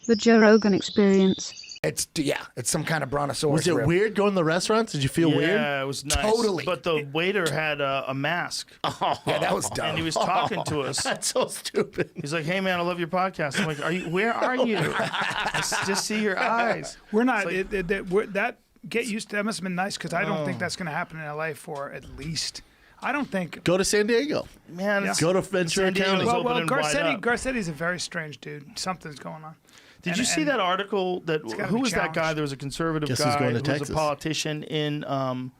The Joe Rogan Experience. It's some kind of brontosaurus. Was it weird going to the restaurants? Did you feel weird? Yeah, it was nice. Totally. But the waiter had a mask. Yeah, that was dumb. And he was talking to us. That's so stupid. He's like, "Hey man, I love your podcast." I'm like, where are you? I just see your eyes. We're not. Get used to that. Must have been nice because I don't think that's going to happen in LA for at least. I don't think. Go to San Diego. Man, Yeah. Go to Ventura County. Well, open and wide up. Garcetti's a very strange dude. Something's going on. Did you see that article? gotta Who be was that guy? challenged. There was a conservative Guess who's guy going to who was Texas? a politician in I'm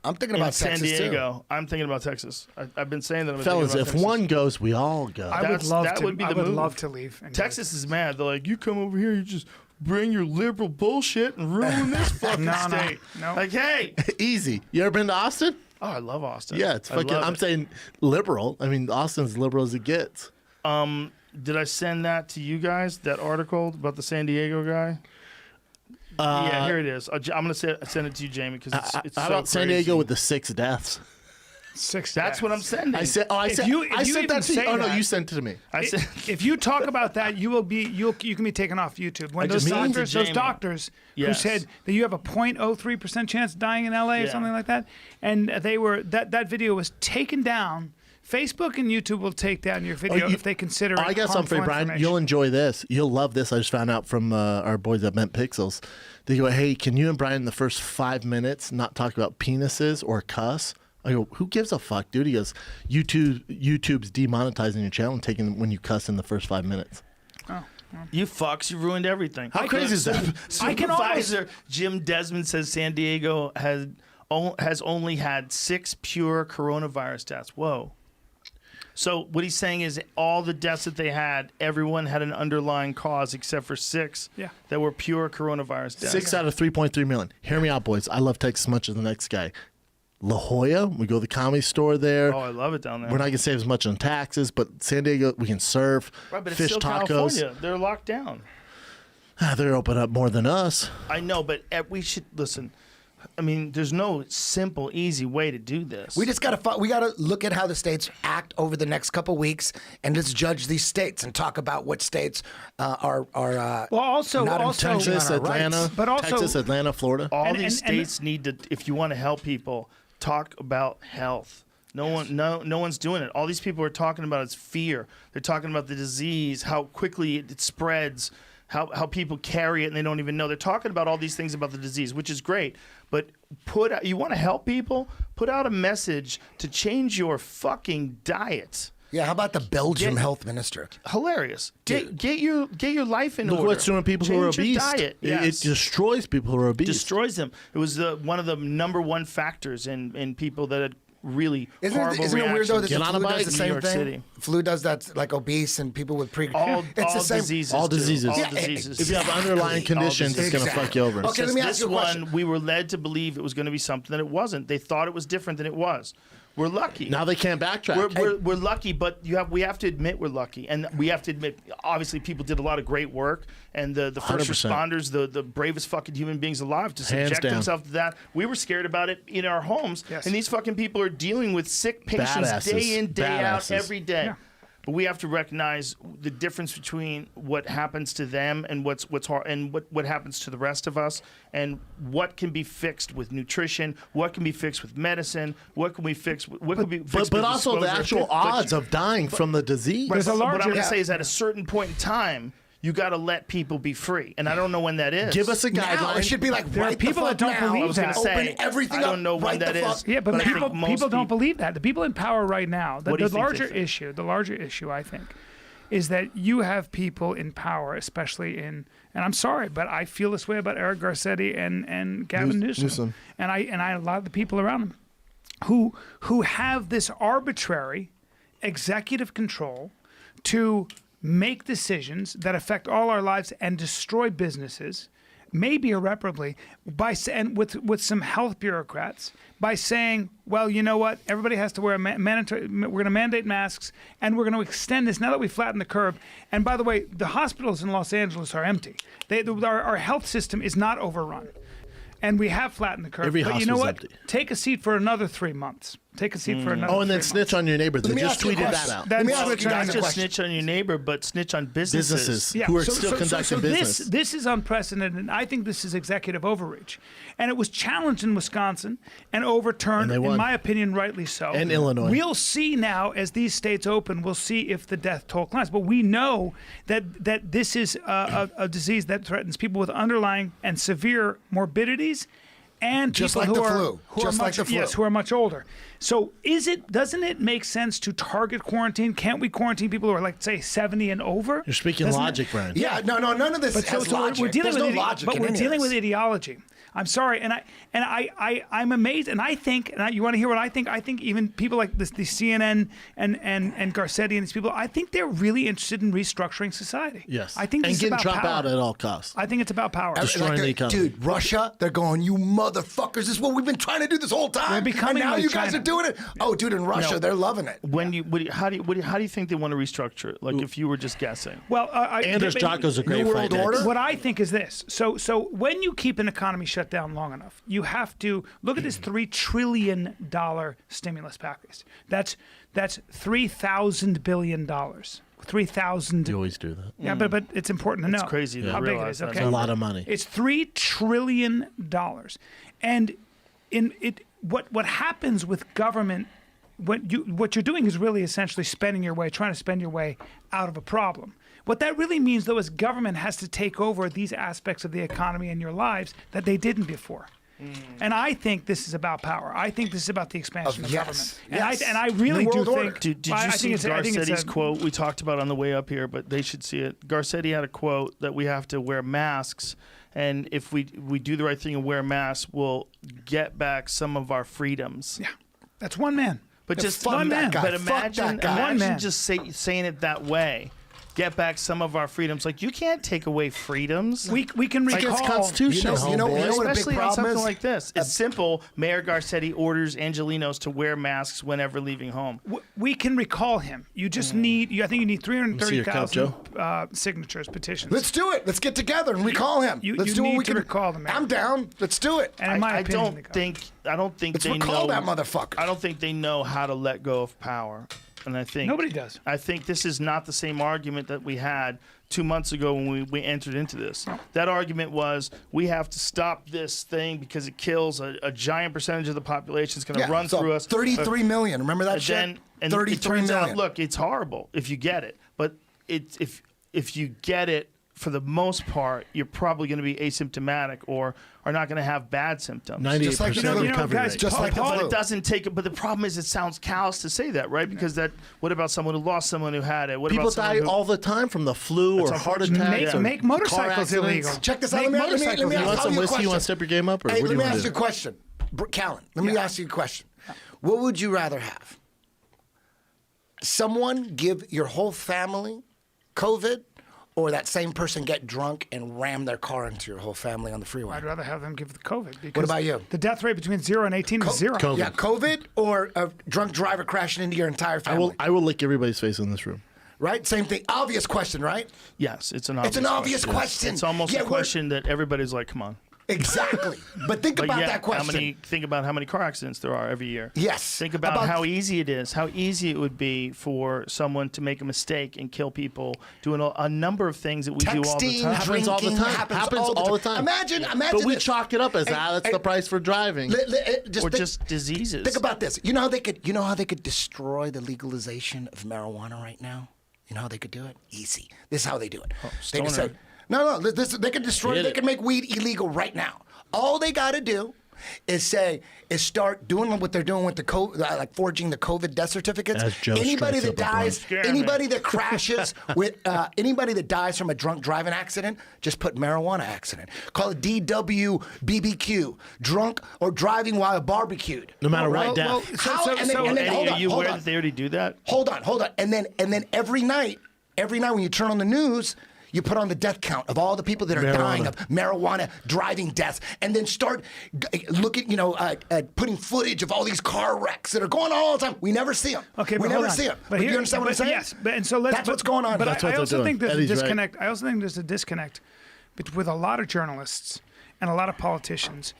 thinking in about San Texas Diego. I'm thinking about Texas. I've been saying that. I'm Fellas, thinking if about Texas. one goes, we all go. I would love that to. would be I the would move. love to leave. And go. Texas is mad. They're like, you come over here, you just bring your liberal bullshit and ruin this fucking state. No. Like, hey. Easy. You ever been to Austin? Oh, I love Austin. Yeah, it's I fucking. love I'm it. saying liberal. I mean, Austin's liberal as it gets. Did I send that to you guys? That article about the San Diego guy? Yeah, here it is. I'm gonna send it to you, Jamie, because it's How so about San crazy. Diego with the 6 deaths? 6 That's what I'm sending. I said. Oh, I said. you- I if you sent even that to you. say Oh no, that- you sent it to me. I said, If you talk about that, you can be taken off YouTube. When I those just sent it to doctors, Jamie. who Yes. said that you have a 0.03% chance of dying in LA or Yeah. something like that, and they were that video was taken down. Facebook and YouTube will take down your video if they consider it I got something for you, harmful Brian. information. You'll enjoy this. You'll love this. I just found out from our boys at Mint Pixels. They go, "Hey, can you and Brian in the first 5 minutes not talk about penises or cuss?" I go, "Who gives a fuck, dude?" He goes, YouTube's demonetizing your channel and taking when you cuss in the first 5 minutes. you fucks, you ruined everything. How crazy is that? Supervisor Jim Desmond says San Diego has only had 6 pure coronavirus deaths. Whoa. So what he's saying is all the deaths that they had, everyone had an underlying cause except for 6 that were pure coronavirus deaths. 6 out of 3.3 million. Hear me out, boys. I love Texas as much as the next guy. La Jolla, we go to the comedy store there. Oh, I love it down there. We're not gonna save as much on taxes, but San Diego, we can serve Right, but it's fish still tacos. California. They're locked down. They're open up more than us. I know, but we should listen. I mean, there's no simple, easy way to do this. We just gotta look at how the states act over the next couple weeks, and just judge these states and talk about what states are Well, also- not also- infringing Texas, on our Atlanta, rights. But also- Texas, Atlanta, Florida. all and- these and- states need to, if you want to help people, talk about health. No one's doing it. All these people are talking about is fear. They're talking about the disease, how quickly it spreads, how people carry it and they don't even know. They're talking about all these things about the disease, which is great. But you want to help people? Put out a message to change your fucking diet. Yeah, how about the Belgium health minister? Hilarious. Get your life in Look order. what's doing to people who are Change your obese. diet. It Yes. destroys people who are obese. Destroys them. It was one of the number one factors in people that had really horrible Isn't it weird though that reactions. Get the on a flu bike, does the New same York thing? City. Flu does that, like obese and people with pre. All the same. diseases. All do. diseases. All Yeah, diseases. If you have underlying conditions, it's going to Exactly. fuck you over. Okay, let me ask This you a question. one, we were led to believe it was going to be something that it wasn't. They thought it was different than it was. We're lucky. Now they can't backtrack. We're lucky, but we have to admit we're lucky, and we have to admit obviously people did a lot of great work, and the first 100%. responders, the bravest fucking human beings alive, to Hands subject down. themselves to that. We were scared about it in our homes, Yes. and these fucking people are dealing with sick patients Badasses. day in, day out, Badasses. every day. Yeah. But we have to recognize the difference between what happens to them and what's hard, and what happens to the rest of us, and what can be fixed with nutrition, what can be fixed with medicine, what can be fixed with but with also the disclosure. actual odds of dying from the disease. There's a What larger- I'm going to say is at a certain point in time, you got to let people be free, and I don't know when that is. Give us a Now, guideline. it should be like There are right people the that fuck don't now. believe I was going that. to say, Open everything I don't up know when right that the is. fuck- Yeah, but I think people most don't believe that. The people in power right now, the What do you think larger they think? issue, I think, is that you have people in power, especially in, and I'm sorry, but I feel this way about Eric Garcetti and Gavin Newsom. And I a lot of the people around him who have this arbitrary executive control to make decisions that affect all our lives and destroy businesses, maybe irreparably, and with some health bureaucrats, by saying, well, you know what, everybody has to wear a mandatory, we're going to mandate masks, and we're going to extend this now that we flatten the curve. And by the way, the hospitals in Los Angeles are empty. Our health system is not overrun. And we have flattened the curve. Every but you know what? hospital's empty. Take a seat for another 3 months. Take a seat for another. Oh, and then 3 snitch on your neighbor. They me just ask you a tweeted question. that out. Let me ask switch you on guys Not a just question. snitch on your neighbor, but snitch on businesses. Who are still conducting business. This is unprecedented, and I think this is executive overreach. And it was challenged in Wisconsin and overturned, And they in won. my opinion, rightly so. And Illinois. We'll see now as these states open. We'll see if the death toll climbs. But we know that this is a disease that threatens people with underlying and severe morbidities. And Just people like who the are, flu. who Just are like much, the flu. yes, who are much older. So doesn't it make sense to target quarantine? Can't we quarantine people who are, like, say, 70 and over? You're speaking Doesn't it- logic, Brian. Yeah, no, none of this has logic. we're dealing There's with no logic but in we're any of dealing this. with ideology. I'm sorry, I'm amazed, and I think, you want to hear what I think? I think even people like the CNN and Garcetti and these people, I think they're really interested in restructuring society. Yes. I think and this is getting about Trump power. out at all costs. I think it's about power. Destroying the economy. Dude, Russia, they're going, you motherfuckers, this is what we've been trying to do this whole time. We're becoming and now like you guys China. are doing it. Oh, dude, in Russia, No. they're loving it. How do you think they want to restructure it? Like if you were just guessing. Well, Anders Jocko's a great New fight. World Order? What I think is this. So when you keep an economy shut down long enough, you have to look at this $3 trillion stimulus package. That's $3,000 billion. 3,000. You always do that. Yeah, but it's important to know. It's crazy to how big it realize is. that Okay, It's a lot of money. It's $3 trillion, and what happens with government? What you're doing is really essentially trying to spend your way out of a problem. What that really means, though, is government has to take over these aspects of the economy in your lives that they didn't before. And I think this is about power. I think this is about the expansion of yes, government. yes. And I really New do World Order. think. Did I you think see it's- I think it's Garcetti's a- quote we talked about on the way up here, but they should see it. Garcetti had a quote that we have to wear masks, and if we do the right thing and wear masks, we'll get back some of our freedoms. Yeah, that's one man. But Yeah, just fuck one that man. guy. But Fuck imagine, that guy. One man. just saying it that way. Get back some of our freedoms. Like you can't take away freedoms. We can It's recall. against Constitution, You know homeboy. what a big Especially on problem something is? like this. It's simple. Mayor Garcetti orders Angelinos to wear masks whenever leaving home. We can recall him. You just need. I think you need see your cup, 330,000 signatures, petitions. Let's do it. Let's get together and recall him. You- Let's you do what need we to can. recall the man. I'm down. Let's do it. and in my I opinion, don't think Let's they recall know that motherfucker. I don't think they know how to let go of power. And I think Nobody does. I think this is not the same argument that we had 2 months ago when we entered into this. That argument was we have to stop this thing because it kills a giant percentage of the population. It's going to run so through us. 33 million. Remember that And shit? then, and 33 it turns million. out, look, it's horrible if you get it, but if you get it, for the most part, you're probably going to be asymptomatic or are not going to have bad symptoms. 98% Just like recovery guys, rate. Just like the But flu. it doesn't take. But the problem is, it sounds callous to say that, right? Because what about someone who lost someone who had it? What People about someone die who, all the time from the flu or That's heart unfortunate. attacks. or Make car motorcycles accidents. illegal. Check this out. Make Let me motorcycles ask You want some you a whiskey? You want to question. step your game up? Or Hey, what do let you me want ask to you a do? question. Callen, let me ask you a question. What would you rather have? Someone give your whole family COVID, or that same person get drunk and ram their car into your whole family on the freeway? I'd rather have them give the COVID. Because about you? The death rate between 0 and 18 is 0. COVID. Yeah, COVID or a drunk driver crashing into your entire family. I will lick everybody's face in this room. Right? Same thing. Obvious question, right? Yes, it's an obvious. It's an obvious question. It's almost Yeah, a we're- question that everybody's like, "Come on." Exactly. But think But about yeah, that question. think about how many car accidents there are every year. Yes. Think about how easy it is, how easy it would be for someone to make a mistake and kill people, doing a number of things that we do all the Texting, time. Happens all the drinking, time. Happens all the time. Imagine But we this. chalk it up as Hey, that's hey, the price for driving. Or just diseases. Think about this. You know how they could destroy the legalization of marijuana right now? You know how they could do it? Easy. This is how they do it. They could say, stoner. no, they can destroy. Get They it. can make weed illegal right now. All they got to do is start doing what they're doing with the COVID, like forging the COVID death certificates. As Joe Anybody strikes that up a dies, blunt. anybody that crashes with, anybody that dies from a drunk driving accident, just put marijuana accident. Call it DWBBQ, drunk or driving while barbecued. No matter what death. How- and then- and then- Eddie, hold are on, you hold aware on. that they already do that? Hold on. And then every night when you turn on the news, you put on the death count of all the people that are dying of marijuana driving deaths, and then start looking, putting footage of all these car wrecks that are going on all the time. We never see them. Okay, we but never hold on. see them. But you understand what I'm saying? Yes, that's what's going on. But That's I what also they're think doing. there's Eddie's a right. disconnect. I also think there's a disconnect with a lot of journalists and a lot of politicians.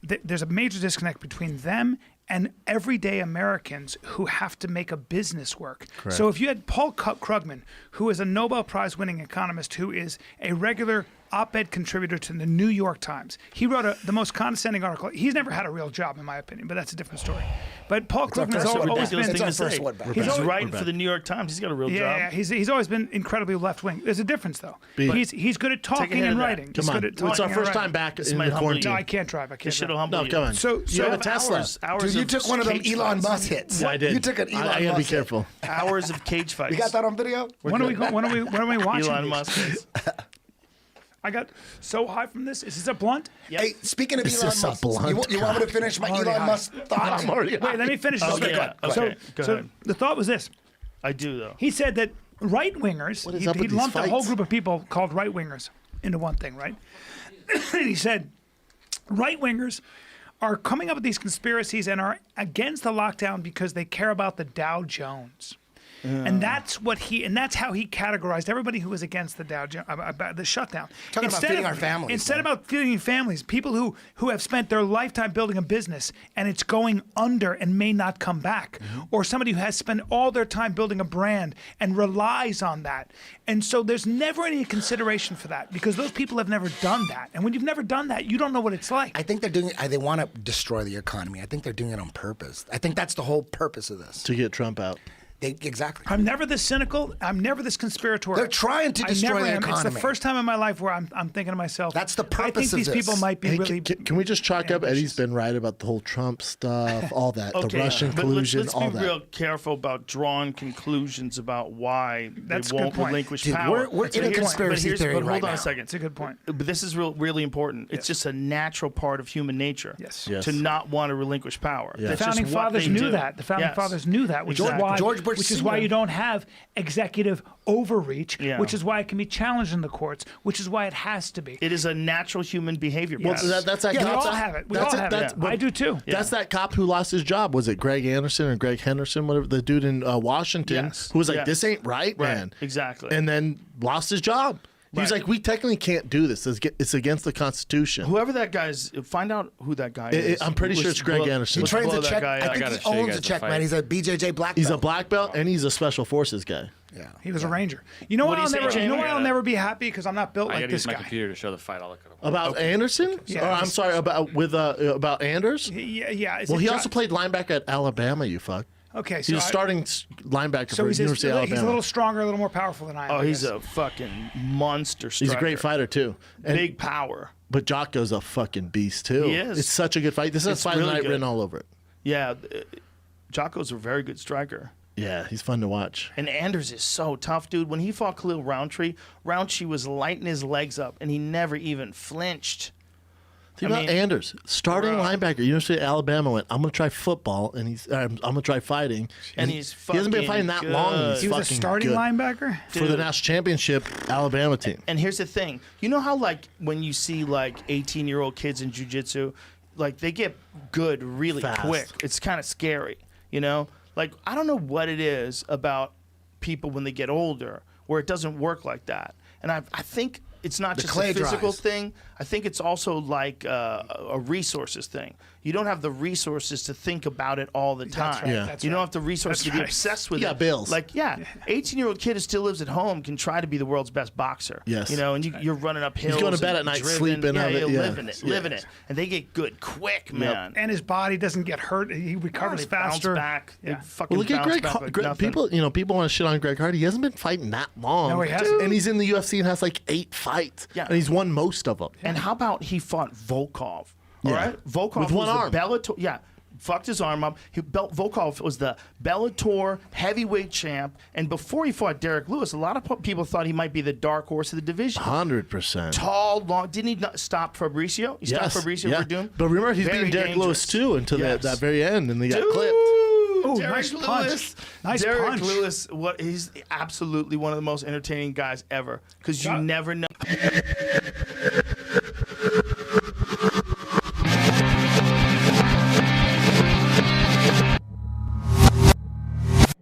There's a major disconnect between them and everyday Americans who have to make a business work. Correct. So if you had Paul Krugman, who is a Nobel Prize winning economist, who is a regular op-ed contributor to the New York Times. He wrote the most condescending article. He's never had a real job, in my opinion, but that's a different story. But Paul Krugman has always been. It's our first one back. He's writing for the New York Times. He's got a real job. Yeah, he's always been incredibly left-wing. There's a difference, though. But He's good at talking and writing. Come on. It's our first time back in the quarantine. No, I can't drive. I can't This drive. shit'll humble you. Come on. So you have a Tesla. Dude, you took one of them Elon Musk hits. Yeah, I did. You took an Elon Musk I gotta be hit. careful. Hours of cage fights. You got that on video? When are we watching? Elon these? Musk is. I got so high from this. Is this a blunt? Yep. Hey, speaking of Is Elon this a Musk, blunt? you want me to finish my already Elon high. Musk thought? Wait, let me finish this. Okay, real quick. go ahead. Go So ahead. the thought was this. I do, though. He said that right-wingers, What is he up with these lumped a whole fights? group of people called right-wingers into one thing, right? And he said right-wingers are coming up with these conspiracies and are against the lockdown because they care about the Dow Jones. And that's how he categorized everybody who was against the Dow Jones, about the shutdown. Talking about feeding our families, Instead man. about feeding families, people who have spent their lifetime building a business and it's going under and may not come back, or somebody who has spent all their time building a brand and relies on that. And so there's never any consideration for that because those people have never done that. And when you've never done that, you don't know what it's like. I think they're doing it. They want to destroy the economy. I think they're doing it on purpose. I think that's the whole purpose of this. To get Trump out. Exactly. I'm never this cynical. I'm never this conspiratorial. They're trying to I destroy never the am. It's economy. the first time in my life where I'm thinking to myself, That's the I purpose think of these people this. might be Hey, really. can we just chalk up? Eddie's been right about the whole Trump stuff, all that, the Russian but collusion, let's all be that. real careful about drawing conclusions about why That's a they good won't point. relinquish Dude, power. we're in a here's- conspiracy but here's- theory But hold right on now. a second. It's a good point. But this is really important. It's just a natural part of human nature. Yes. Yes. To not want to relinquish power. Yeah. The That's just founding what fathers they knew do. that. The founding Yes. fathers knew that, which Exactly. is why George Bush which is why Sr. you don't have executive overreach, Yeah. which is why it can be challenged in the courts, which is why it has to be. It is a natural human behavior. Well, process. That's that we cop. all have it. We That's all it. have That's- it. but I do too. That's that cop who lost his job. Was it Greg Anderson or Greg Henderson, whatever, the dude in Washington, Yes. who was like, Yes. "This ain't right, Right. man." Exactly. And then lost his job. He was Right. like, "We technically can't do this. It's against the Constitution." Whoever that guy's, find out who that guy is. I'm pretty sure Let's it's Greg blow- Anderson. He let's trains blow a that check. guy I up. think gotta he show you owns guys a the check, fight. man. He's a BJJ black He's a belt. black belt and he's a special forces guy. Yeah. He was a ranger. You know What why do you I'll say, never. You know Jamie? why I'll never be happy because I'm not built I like gotta this use my guy. computer to show the fight. I'll look it up. About Anderson? Yeah, Or, I'm he's- sorry, about Anders? Yeah. Is Well, it he Jo- also played linebacker at Alabama, you fuck. Okay, He's so a starting linebacker So for he's University of he's a Alabama. little stronger, a little more powerful than I am. Oh, I he's guess. a fucking monster striker. He's a great fighter, too. And, Big power. But Jocko's a fucking beast, too. He is. It's such a good fight. This has It's Fight of the really Night good. written all over it. Yeah. Jocko's a very good striker. Yeah, he's fun to watch. And Anders is so tough, dude. When he fought Khalil Roundtree was lighting his legs up, and he never even flinched. Think about Anders, starting linebacker, University of Alabama, went, I'm going to try football, and I'm going to try fighting. And he's he hasn't been fucking fighting that long. good. He's He was a fucking starting good. linebacker. For the Dude. national championship Alabama team. And here's the thing. You know how, like, when you see, like, 18-year-old kids in jiu-jitsu, like, they get good really Fast. quick. It's kind of scary, you know? Like, I don't know what it is about people when they get older where it doesn't work like that. And I think it's not The just clay a physical dries. thing. I think it's also like a resources thing. You don't have the resources to think about it all the time. right, Yeah. that's You don't right. have the resources That's to be right. obsessed with You it. got bills. Like, 18-year-old kid who still lives at home can try to be the world's best boxer. Yes. You know, and you're running up hills. going to bed and at night, driven. sleeping Yeah, of it, you're yeah. living it, Yeah. living it. And they get good quick, man. And his body doesn't get hurt. He recovers They bounce faster. back. They Yeah. fucking Well, look at bounce Greg. back like Greg nothing. people want to shit on Greg Hardy. He hasn't been fighting that long. No, he hasn't. And he's in the UFC and has like 8 fights. Yeah. And he's won most of them. And how about he fought Volkov? All Yeah. right, Volkov With one was arm. the Bellator. Yeah, fucked his arm up. Volkov was the Bellator heavyweight champ, and before he fought Derek Lewis, a lot of people thought he might be the dark horse of the division. 100%. Tall, long. Didn't he not stop Fabricio? He stopped Fabricio for Doom. But remember, he's Very beating Derek Lewis dangerous. too until Yes. that very end, and they got Dude, clipped. Ooh, Derek nice Lewis. punch. Nice Derek punch. Lewis, he's absolutely one of the most entertaining guys ever because you Yeah. never know.